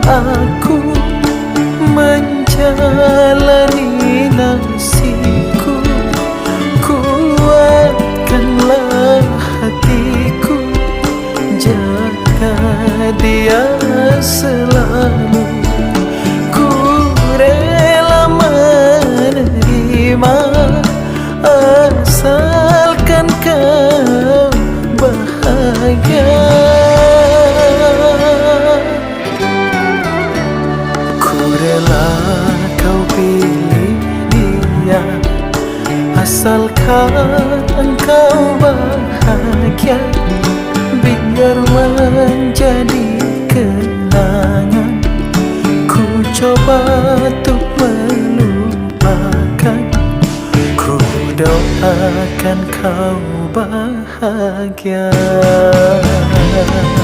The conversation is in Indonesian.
aku menjalani nasibku. Kuatkanlah hatiku, jaga dia selalu. Ku rela menerima asalkan kau bahagia. Ku rela kau pilih dia asalkan engkau bahagia. Biar menjadi kenangan, ku coba untuk melupakan. Ku doakan kau bahagia.